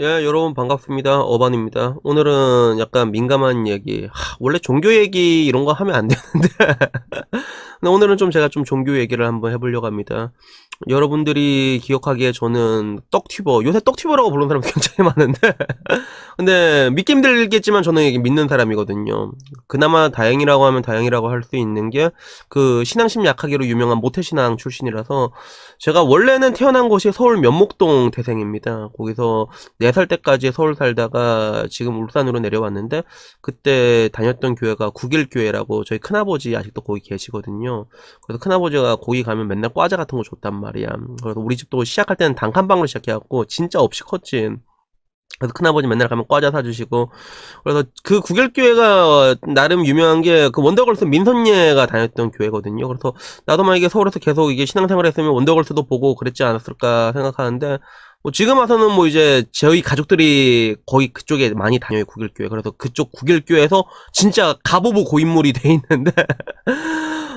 예, 여러분 반갑습니다. 어반입니다. 오늘은 약간 민감한 얘기. 원래 종교 얘기 이런 거 하면 안 되는데. 근데 오늘은 좀 제가 좀 종교 얘기를 한번 해보려고 합니다. 여러분들이 기억하기에 저는 떡튜버, 요새 떡튜버라고 부르는 사람 굉장히 많은데. 근데 믿기 힘들겠지만 저는 이게 믿는 사람이거든요. 그나마 다행이라고 하면 다행이라고 할 수 있는 게 그 신앙심 약하기로 유명한 모태신앙 출신이라서 제가 원래는 태어난 곳이 서울 면목동 태생입니다. 거기서 4살 때까지 서울 살다가 지금 울산으로 내려왔는데 그때 다녔던 교회가 국일교회라고 저희 큰아버지 아직도 거기 계시거든요. 그래서 큰아버지가 거기 가면 맨날 과자 같은 거 줬단 말이야. 그래서 우리 집도 시작할 때는 단칸방으로 시작해갖고 진짜 없이 컸지. 그래서 큰아버지 맨날 가면 과자 사주시고. 그래서 그 국일교회가 나름 유명한 게 그 원더걸스 민선예가 다녔던 교회거든요. 그래서 나도 만약에 서울에서 계속 이게 신앙생활 했으면 원더걸스도 보고 그랬지 않았을까 생각하는데, 뭐 지금 와서는 뭐 이제 저희 가족들이 거의 그쪽에 많이 다녀요, 국일교회. 그래서 그쪽 국일교회에서 진짜 가보부 고인물이 돼 있는데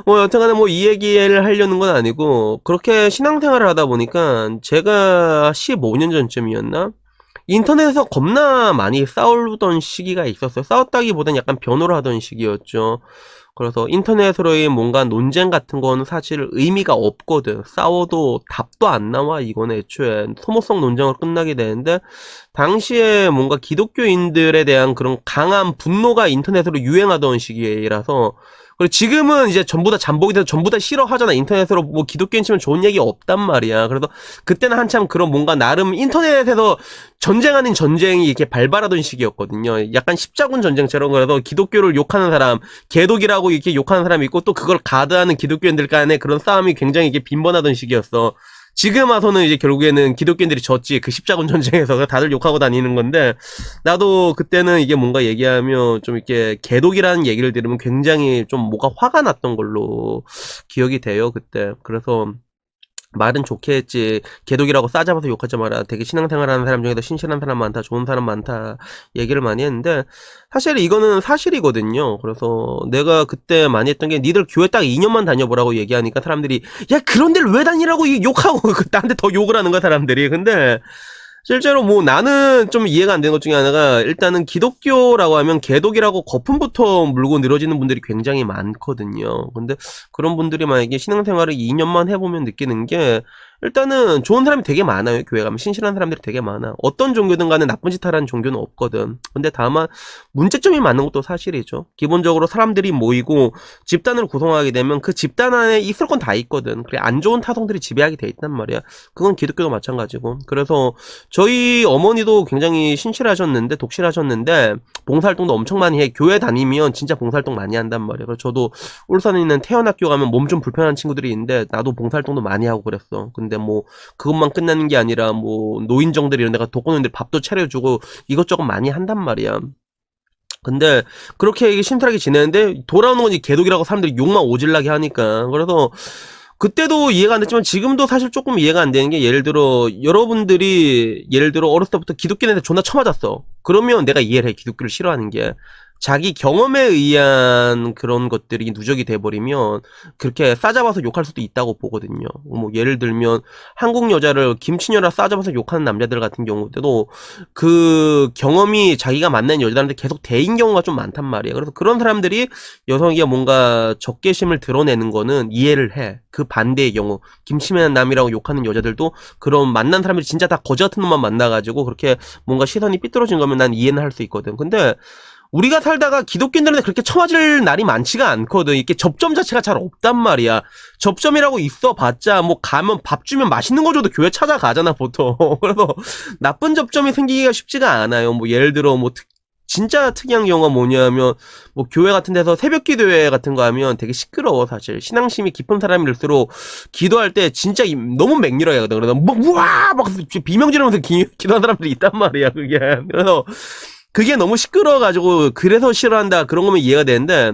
뭐 여튼간에 뭐 이 얘기를 하려는 건 아니고, 그렇게 신앙생활을 하다 보니까 제가 15년 전쯤이었나? 인터넷에서 겁나 많이 싸우던 시기가 있었어요. 싸웠다기보단 약간 변호를 하던 시기였죠. 그래서 인터넷으로의 뭔가 논쟁 같은 건 사실 의미가 없거든. 싸워도 답도 안 나와. 이건 애초에 소모성 논쟁으로 끝나게 되는데, 당시에 뭔가 기독교인들에 대한 그런 강한 분노가 인터넷으로 유행하던 시기라서. 그리고 지금은 이제 전부 다 잠복이 돼서 전부 다 싫어하잖아. 인터넷으로 뭐 기독교인 치면 좋은 얘기 없단 말이야. 그래서 그때는 한참 그런 뭔가 나름 인터넷에서 전쟁 아닌 전쟁이 이렇게 발발하던 시기였거든요. 약간 십자군 전쟁처럼. 그래서 기독교를 욕하는 사람, 개독이라고 이렇게 욕하는 사람이 있고, 또 그걸 가드하는 기독교인들 간의 그런 싸움이 굉장히 이렇게 빈번하던 시기였어. 지금 와서는 이제 결국에는 기독교인들이 졌지. 그 십자군 전쟁에서 다들 욕하고 다니는 건데, 나도 그때는 이게 뭔가 얘기하면 좀 이렇게 개독이라는 얘기를 들으면 굉장히 좀 뭐가 화가 났던 걸로 기억이 돼요, 그때. 그래서 말은 좋게 했지, 개독이라고 싸잡아서 욕하지 마라, 되게 신앙생활하는 사람 중에도 신실한 사람 많다, 좋은 사람 많다 얘기를 많이 했는데, 사실 이거는 사실이거든요. 그래서 내가 그때 많이 했던 게, 니들 교회 딱 2년만 다녀보라고 얘기하니까 사람들이 야 그런 데를 왜 다니라고 욕하고 나한테 더 욕을 하는 거야 사람들이. 근데 실제로 뭐 나는 좀 이해가 안 되는 것 중에 하나가, 일단은 기독교라고 하면 개독이라고 거품부터 물고 늘어지는 분들이 굉장히 많거든요. 근데 그런 분들이 만약에 신앙생활을 2년만 해보면 느끼는 게, 일단은 좋은 사람이 되게 많아요. 교회 가면 신실한 사람들이 되게 많아. 어떤 종교든 간에 나쁜 짓 하라는 종교는 없거든. 근데 다만 문제점이 많은 것도 사실이죠. 기본적으로 사람들이 모이고 집단을 구성하게 되면 그 집단 안에 있을 건 다 있거든. 그래, 안 좋은 타성들이 지배하게 돼 있단 말이야. 그건 기독교도 마찬가지고. 그래서 저희 어머니도 굉장히 신실하셨는데, 독실하셨는데, 봉사활동도 엄청 많이 해. 교회 다니면 진짜 봉사활동 많이 한단 말이야. 그래서 저도 울산에 있는 태연학교 가면 몸 좀 불편한 친구들이 있는데, 나도 봉사활동도 많이 하고 그랬어. 근데 뭐 그것만 끝나는 게 아니라 뭐 노인정들 이런 데가 독거노인들 밥도 차려주고 이것저것 많이 한단 말이야. 근데 그렇게 심플하게 지내는데 돌아오는 건 이 개독이라고 사람들이 욕만 오질나게 하니까. 그래서 그때도 이해가 안 됐지만 지금도 사실 조금 이해가 안 되는 게, 예를 들어 여러분들이 예를 들어 어렸을 때부터 기독교인한테 존나 쳐맞았어. 그러면 내가 이해를 해, 기독교를 싫어하는 게. 자기 경험에 의한 그런 것들이 누적이 돼버리면 그렇게 싸잡아서 욕할 수도 있다고 보거든요. 뭐 예를 들면 한국 여자를 김치녀라 싸잡아서 욕하는 남자들 같은 경우도 그 경험이 자기가 만난 여자들한테 계속 대인 경우가 좀 많단 말이에요. 그래서 그런 사람들이 여성이 뭔가 적개심을 드러내는 거는 이해를 해. 그 반대의 경우, 김치맨남이라고 욕하는 여자들도 그런 만난 사람들이 진짜 다 거지 같은 놈만 만나가지고 그렇게 뭔가 시선이 삐뚤어진 거면 난 이해는 할 수 있거든. 근데 우리가 살다가 기독교인들한테 그렇게 처맞을 날이 많지가 않거든. 이렇게 접점 자체가 잘 없단 말이야. 접점이라고 있어봤자 뭐 가면 밥 주면 맛있는 거 줘도 교회 찾아가잖아 보통. 그래서 나쁜 접점이 생기기가 쉽지가 않아요. 뭐 예를 들어 뭐 진짜 특이한 경우가 뭐냐면, 뭐 교회 같은 데서 새벽 기도회 같은 거 하면 되게 시끄러워. 사실 신앙심이 깊은 사람일수록 기도할 때 진짜 너무 맹렬하게 하거든. 그래서 막 우와 막 비명 지르면서 기도하는 사람들이 있단 말이야, 그게. 그래서 그게 너무 시끄러워가지고 그래서 싫어한다 그런 거면 이해가 되는데,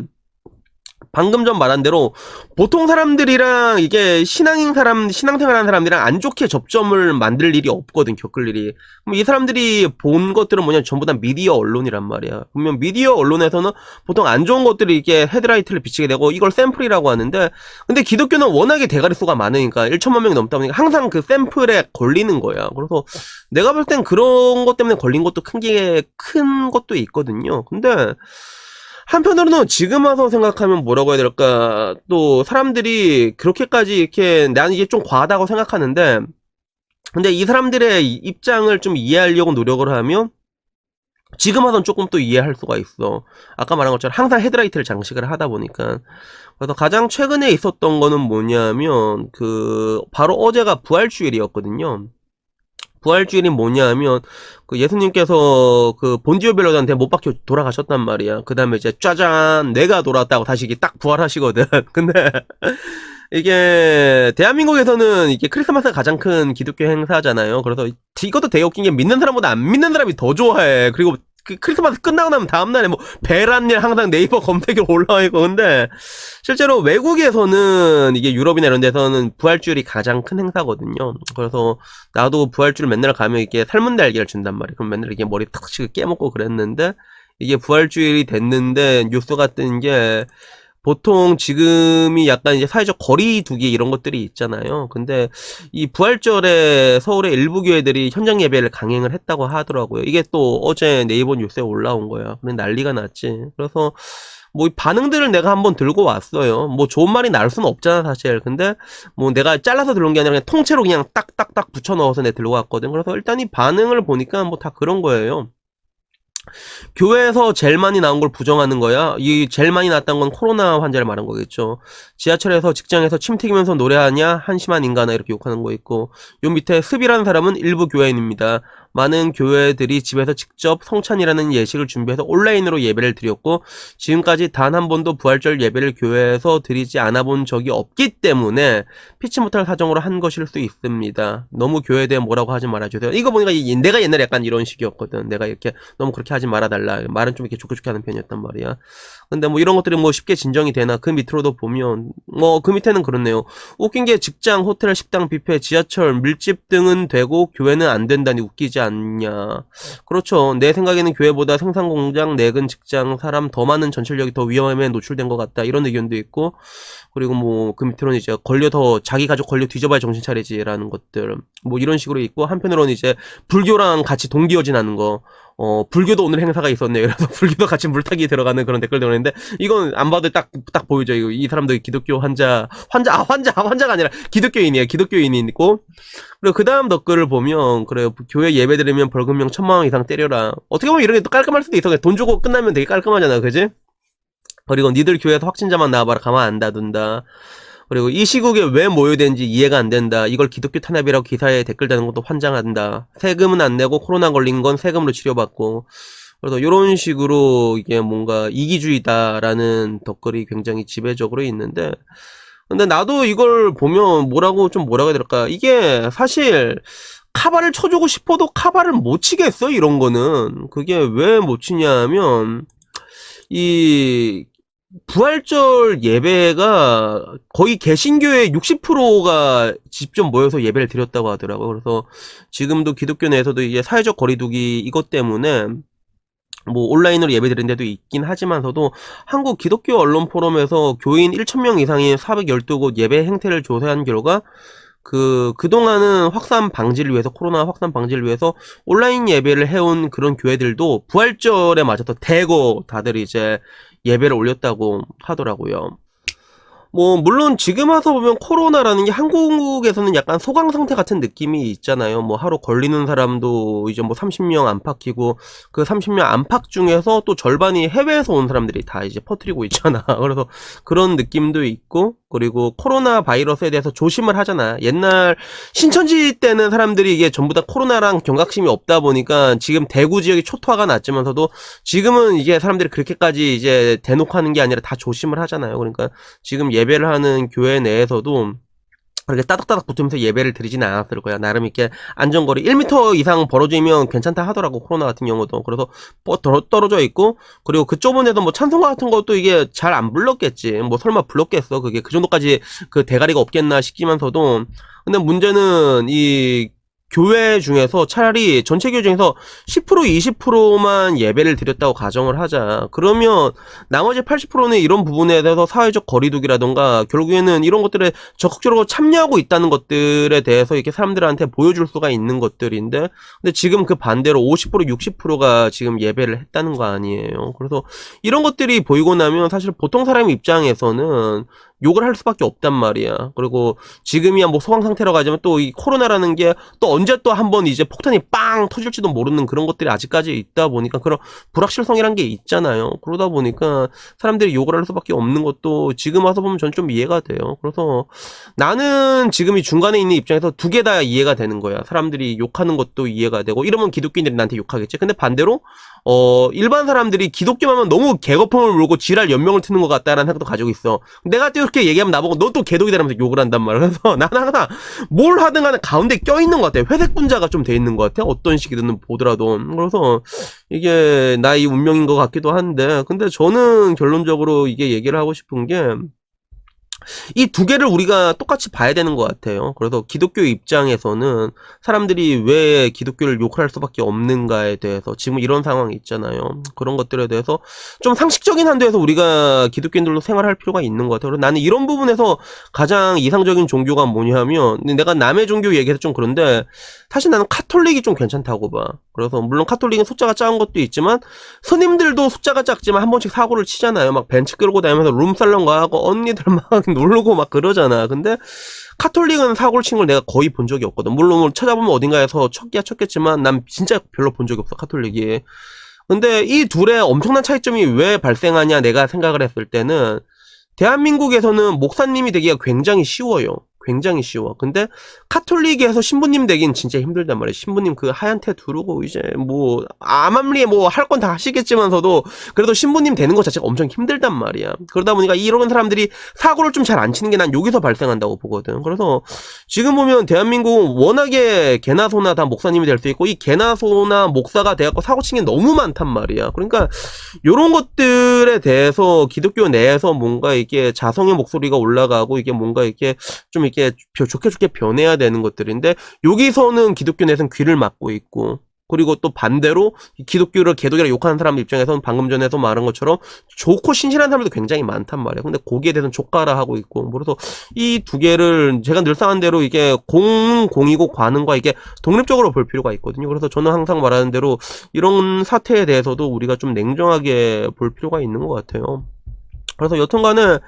방금 전 말한 대로 보통 사람들이랑 이게 신앙생활하는 사람들이랑 안 좋게 접점을 만들 일이 없거든, 겪을 일이. 그럼 이 사람들이 본 것들은 뭐냐, 전부 다 미디어 언론이란 말이야. 그러면 미디어 언론에서는 보통 안 좋은 것들이 이게 헤드라이트를 비치게 되고 이걸 샘플이라고 하는데, 근데 기독교는 워낙에 대가리 수가 많으니까 1천만 명이 넘다 보니까 항상 그 샘플에 걸리는 거야. 그래서 내가 볼 땐 그런 것 때문에 걸린 것도 큰 것도 있거든요. 근데 한편으로는 지금 와서 생각하면 뭐라고 해야 될까, 또 사람들이 그렇게까지 이렇게, 나는 이게 좀 과하다고 생각하는데, 근데 이 사람들의 입장을 좀 이해하려고 노력을 하면 지금 와서는 조금 또 이해할 수가 있어. 아까 말한 것처럼 항상 헤드라이트를 장식을 하다 보니까. 그래서 가장 최근에 있었던 거는 뭐냐면 바로 어제가 부활주일이었거든요. 부활주일이 뭐냐면 그 예수님께서 그 본디오 빌라도한테 못 박혀 돌아가셨단 말이야. 그 다음에 이제 짜잔, 내가 돌아왔다고 다시 이게 딱 부활하시거든. 근데 이게 대한민국에서는 이게 크리스마스가 가장 큰 기독교 행사잖아요. 그래서 이것도 되게 웃긴 게 믿는 사람보다 안 믿는 사람이 더 좋아해. 그리고 그 크리스마스 끝나고 나면 다음날에 뭐 배란일 항상 네이버 검색에 올라와 있고. 근데 실제로 외국에서는 이게 유럽이나 이런 데서는 부활주일이 가장 큰 행사거든요. 그래서 나도 부활주일 맨날 가면 이게 삶은 날개를 준단 말이야. 그럼 맨날 이게 머리 탁 깨먹고 그랬는데, 이게 부활주일이 됐는데 뉴스가 뜬 게, 보통 지금이 약간 이제 사회적 거리두기 이런 것들이 있잖아요. 근데 이 부활절에 서울의 일부 교회들이 현장 예배를 강행을 했다고 하더라고요. 이게 또 어제 네이버 뉴스에 올라온 거야. 근데 난리가 났지. 그래서 뭐 반응들을 내가 한번 들고 왔어요. 뭐 좋은 말이 나올 수는 없잖아, 사실. 근데 뭐 내가 잘라서 들어온 게 아니라 그냥 통째로 그냥 딱딱딱 붙여 넣어서 내가 들고 왔거든. 그래서 일단 이 반응을 보니까 뭐 다 그런 거예요. 교회에서 제일 많이 나온 걸 부정하는 거야. 이 제일 많이 나왔던 건 코로나 환자를 말한 거겠죠. 지하철에서 직장에서 침 튀기면서 노래하냐 한심한 인간아, 이렇게 욕하는 거 있고, 요 밑에 습이라는 사람은 일부 교회인입니다. 많은 교회들이 집에서 직접 성찬이라는 예식을 준비해서 온라인으로 예배를 드렸고, 지금까지 단 한 번도 부활절 예배를 교회에서 드리지 않아 본 적이 없기 때문에 피치 못할 사정으로 한 것일 수 있습니다. 너무 교회에 대해 뭐라고 하지 말아주세요. 이거 보니까 내가 옛날에 약간 이런 식이었거든. 내가 이렇게 너무 그렇게 하지 말아달라. 말은 좀 이렇게 좋게 좋게 하는 편이었단 말이야. 근데 뭐 이런 것들이 뭐 쉽게 진정이 되나. 그 밑으로도 보면 뭐 그 밑에는 그렇네요. 웃긴 게 직장, 호텔, 식당, 뷔페, 지하철, 밀집 등은 되고 교회는 안 된다니 웃기지 않냐. 그렇죠. 내 생각에는 교회보다 생산공장, 내근 직장, 사람 더 많은 전철력이 더 위험에 노출된 것 같다, 이런 의견도 있고, 그리고 뭐 그 밑으로는 이제 자기 가족 걸려 뒤져봐야 정신 차리지라는 것들, 뭐 이런 식으로 있고, 한편으로는 이제 불교랑 같이 동기어진하는 거, 불교도 오늘 행사가 있었네요. 그래서 불교도 같이 물타기 들어가는 그런 댓글도 있는데, 이건 안 봐도 딱 보이죠. 이 사람들 기독교 환자가 아니라 기독교인이에요. 기독교인이 있고, 그리고 그 다음 댓글을 보면, 그래요. 교회 예배 드리면 벌금형 1,000만원 이상 때려라. 어떻게 보면 이런 게 또 깔끔할 수도 있어. 돈 주고 끝나면 되게 깔끔하잖아. 그지? 그리고 니들 교회에서 확진자만 나와봐라. 가만 안 놔둔다. 그리고 이 시국에 왜 모여den지 이해가 안 된다. 이걸 기독교 탄압이라고 기사에 댓글 다는 것도 환장한다. 세금은 안 내고 코로나 걸린 건 세금으로 치료받고. 그래서 이런 식으로 이게 뭔가 이기주의다라는 댓글이 굉장히 지배적으로 있는데, 근데 나도 이걸 보면 뭐라고 해야 될까. 이게 사실 카바를 쳐주고 싶어도 카바를 못 치겠어, 이런 거는. 그게 왜 못 치냐면, 이 부활절 예배가 거의 개신교의 60%가 직접 모여서 예배를 드렸다고 하더라고요. 그래서 지금도 기독교 내에서도 이제 사회적 거리두기 이것 때문에 뭐 온라인으로 예배 드린 데도 있긴 하지만서도, 한국 기독교 언론 포럼에서 교인 1,000명 이상인 412곳 예배 행태를 조사한 결과, 그동안은 코로나 확산 방지를 위해서 온라인 예배를 해온 그런 교회들도 부활절에 맞아서 대거 다들 이제 예배를 올렸다고 하더라고요. 뭐 물론 지금 와서 보면 코로나라는 게 한국에서는 약간 소강 상태 같은 느낌이 있잖아요. 뭐 하루 걸리는 사람도 이제 뭐 30명 안팎이고, 그 30명 안팎 중에서 또 절반이 해외에서 온 사람들이 다 이제 퍼뜨리고 있잖아. 그래서 그런 느낌도 있고, 그리고 코로나 바이러스에 대해서 조심을 하잖아. 옛날 신천지 때는 사람들이 이게 전부 다 코로나랑 경각심이 없다 보니까 지금 대구 지역이 초토화가 났지만서도, 지금은 이게 사람들이 그렇게까지 이제 대놓고 하는 게 아니라 다 조심을 하잖아요. 그러니까 지금 예배를 하는 교회 내에서도 그렇게 따닥따닥 붙으면서 예배를 드리지는 않았을 거야. 나름 이렇게 안전거리 1m 이상 벌어지면 괜찮다 하더라고, 코로나 같은 경우도. 그래서 떨어져 있고, 그리고 그 좁은 데도 뭐 찬송가 같은 것도 이게 잘 안 불렀겠지. 뭐 설마 불렀겠어. 그게 그 정도까지 그 대가리가 없겠나 싶지만서도. 근데 문제는 이 교회 중에서 차라리 전체 교회 중에서 10% 20%만 예배를 드렸다고 가정을 하자. 그러면 나머지 80%는 이런 부분에 대해서 사회적 거리두기라던가 결국에는 이런 것들에 적극적으로 참여하고 있다는 것들에 대해서 이렇게 사람들한테 보여줄 수가 있는 것들인데, 근데 지금 그 반대로 50% 60%가 지금 예배를 했다는 거 아니에요. 그래서 이런 것들이 보이고 나면 사실 보통 사람 입장에서는 욕을 할 수밖에 없단 말이야. 그리고 지금이야 뭐 소강 상태로 가지만 또 이 코로나라는 게 또 언제 또 한번 이제 폭탄이 빵 터질지도 모르는 그런 것들이 아직까지 있다 보니까 그런 불확실성이란 게 있잖아요. 그러다 보니까 사람들이 욕을 할 수밖에 없는 것도 지금 와서 보면 전 좀 이해가 돼요. 그래서 나는 지금 이 중간에 있는 입장에서 두 개 다 이해가 되는 거야. 사람들이 욕하는 것도 이해가 되고, 이러면 기독교인들이 나한테 욕하겠지. 근데 반대로 일반 사람들이 기독교만 하면 너무 개거품을 물고 지랄 연명을 트는 것 같다라는 생각도 가지고 있어. 내가 또 이렇게 얘기하면 나보고 너 또 개독이다라면서 욕을 한단 말이야. 그래서 나는 항상 뭘 하든 간에 가운데 껴있는 것 같아. 회색 분자가 좀 돼 있는 것 같아. 어떤 식이든 보더라도. 그래서 이게 나의 운명인 것 같기도 한데, 근데 저는 결론적으로 이게 얘기를 하고 싶은 게, 이 두 개를 우리가 똑같이 봐야 되는 것 같아요. 그래서 기독교 입장에서는 사람들이 왜 기독교를 욕할 수밖에 없는가에 대해서 지금 이런 상황이 있잖아요. 그런 것들에 대해서 좀 상식적인 한도에서 우리가 기독교인들로 생활할 필요가 있는 것 같아요. 그래서 나는 이런 부분에서 가장 이상적인 종교가 뭐냐면, 내가 남의 종교 얘기해서 좀 그런데 사실 나는 카톨릭이 좀 괜찮다고 봐. 그래서 물론 카톨릭은 숫자가 작은 것도 있지만 스님들도 숫자가 작지만 한 번씩 사고를 치잖아요. 막 벤츠 끌고 다니면서 룸살롱가 하고 언니들 막 놀고 막 그러잖아. 근데 카톨릭은 사고를 친 걸 내가 거의 본 적이 없거든. 물론 찾아보면 어딘가에서 쳤겠지만 난 진짜 별로 본 적이 없어, 카톨릭이. 근데 이 둘의 엄청난 차이점이 왜 발생하냐 내가 생각을 했을 때는, 대한민국에서는 목사님이 되기가 굉장히 쉬워요. 굉장히 쉬워. 근데 카톨릭에서 신부님 되긴 진짜 힘들단 말이야. 신부님 그 하얀 테 두르고 이제 뭐 암암리에 뭐 할 건 다 하시겠지만서도 그래도 신부님 되는 것 자체가 엄청 힘들단 말이야. 그러다 보니까 이런 사람들이 사고를 좀 잘 안 치는 게 난 여기서 발생한다고 보거든. 그래서 지금 보면 대한민국은 워낙에 개나 소나 다 목사님이 될 수 있고, 이 개나 소나 목사가 돼갖고 사고 친 게 너무 많단 말이야. 그러니까 요런 것들에 대해서 기독교 내에서 뭔가 이게 자성의 목소리가 올라가고, 이게 뭔가 이렇게 좀 이렇게 좋게 좋게 변해야 되는 것들인데, 여기서는 기독교 내에서는 귀를 막고 있고, 그리고 또 반대로 기독교를 개독이라 욕하는 사람 입장에서는 방금 전에서 말한 것처럼 좋고 신실한 사람들도 굉장히 많단 말이야. 근데 거기에 대해서는 족가라 하고 있고, 그래서 이 두 개를 제가 늘상 한 대로 이게 공이고 관음과 이게 독립적으로 볼 필요가 있거든요. 그래서 저는 항상 말하는 대로 이런 사태에 대해서도 우리가 좀 냉정하게 볼 필요가 있는 것 같아요. 그래서 여튼간에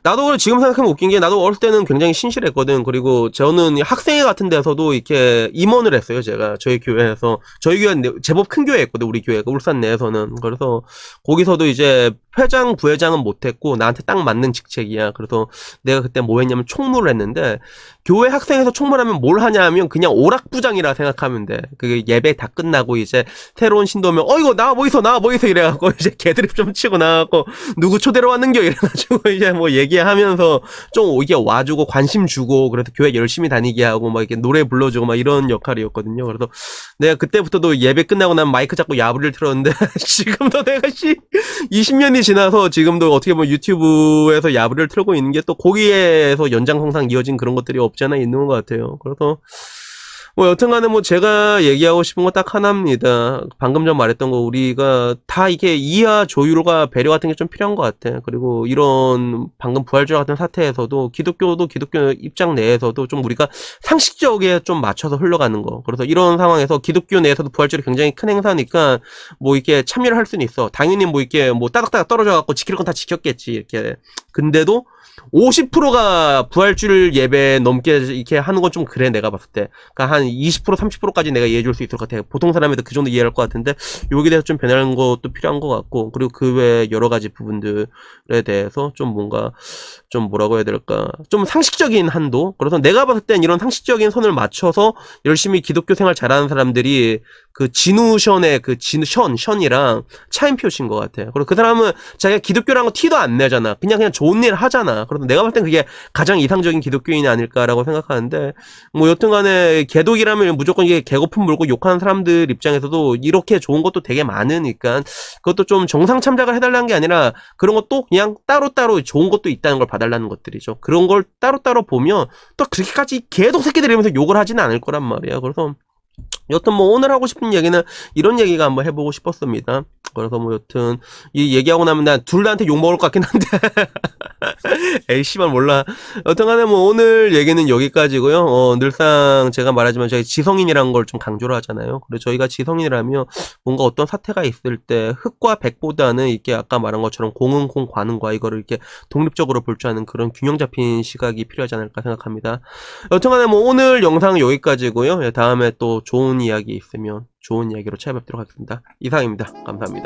나도 지금 생각하면 웃긴 게, 나도 어렸을 때는 굉장히 신실했거든. 그리고 저는 학생회 같은 데서도 이렇게 임원을 했어요. 제가 저희 교회에서, 저희 교회 제법 큰 교회였거든, 우리 교회가 울산 내에서는. 그래서 거기서도 이제 회장 부회장은 못했고 나한테 딱 맞는 직책이야. 그래서 내가 그때 뭐 했냐면 총무를 했는데, 교회 학생회에서 총무하면 뭘 하냐면 그냥 오락부장이라 생각하면 돼. 그 예배 다 끝나고 이제 새로운 신도면 이거 나와 뭐 있어 이래갖고 이제 개드립 좀 치고 나가고, 누구 초대로 왔는겨 이래가지고 이제 뭐 얘기하면서 좀 이게 와주고 관심 주고, 그래서 교회 열심히 다니게 하고 막 이렇게 노래 불러주고 막 이런 역할이었거든요. 그래서 내가 그때부터도 예배 끝나고 나면 마이크 잡고 야부리를 틀었는데 지금도 내가 20년이 지나서 지금도 어떻게 보면 유튜브에서 야부리를 틀고 있는 게 또 거기에서 연장선상 이어진 그런 것들이 없지 않아 있는 것 같아요. 그래서 뭐 여튼간에 뭐 제가 얘기하고 싶은 건 딱 하나입니다. 방금 전 말했던 거, 우리가 다 이게 이해와 조율과 배려 같은 게 좀 필요한 것 같아. 그리고 이런 방금 부활절 같은 사태에서도 기독교도 기독교 입장 내에서도 좀 우리가 상식적에 좀 맞춰서 흘러가는 거. 그래서 이런 상황에서 기독교 내에서도 부활절이 굉장히 큰 행사니까 뭐 이렇게 참여를 할 수는 있어. 당연히 뭐 이렇게 뭐 따닥따닥 떨어져 갖고 지킬 건 다 지켰겠지 이렇게. 근데도 50%가 부활절 예배 넘게 이렇게 하는 건 좀 그래, 내가 봤을 때. 그러니까 한 20% 30%까지 내가 이해해줄 수 있을 것 같아. 보통 사람에도 그 정도 이해할 것 같은데, 여기에 대해서 좀 변하는 것도 필요한 것 같고, 그리고 그 외에 여러 가지 부분들에 대해서 좀 뭔가 좀 뭐라고 해야 될까, 좀 상식적인 한도. 그래서 내가 봤을 땐 이런 상식적인 선을 맞춰서 열심히 기독교 생활 잘하는 사람들이 그 진우션의 그 션이랑 차인표신 것 같아요. 그리고 그 사람은 자기가 기독교라는 거 티도 안 내잖아. 그냥 좋은 일 하잖아. 않아. 그래서 내가 볼 땐 그게 가장 이상적인 기독교인이 아닐까라고 생각하는데, 뭐 여튼간에 개독이라면 무조건 이게 개거품 물고 욕하는 사람들 입장에서도 이렇게 좋은 것도 되게 많으니까 그것도 좀 정상 참작을 해달라는 게 아니라 그런 것도 그냥 따로따로 좋은 것도 있다는 걸 봐달라는 것들이죠. 그런 걸 따로따로 보면 또 그렇게까지 개독 새끼들 이러면서 욕을 하지는 않을 거란 말이야. 그래서 여튼 뭐 오늘 하고 싶은 얘기는 이런 얘기가 한번 해보고 싶었습니다. 그래서 뭐 여튼 이 얘기하고 나면 난 둘 다한테 욕먹을 것 같긴 한데 에이 씨발 몰라. 여튼간에 뭐 오늘 얘기는 여기까지고요. 늘상 제가 말하지만 저희 지성인이라는 걸 좀 강조를 하잖아요. 그래서 저희가 지성인이라면 뭔가 어떤 사태가 있을 때 흑과 백보다는 이렇게 아까 말한 것처럼 공은 공, 과는 과 이거를 이렇게 독립적으로 볼 줄 아는 그런 균형 잡힌 시각이 필요하지 않을까 생각합니다. 여튼간에 뭐 오늘 영상은 여기까지고요. 다음에 또 좋은 이야기 있으면 좋은 이야기로 찾아뵙도록 하겠습니다. 이상입니다. 감사합니다.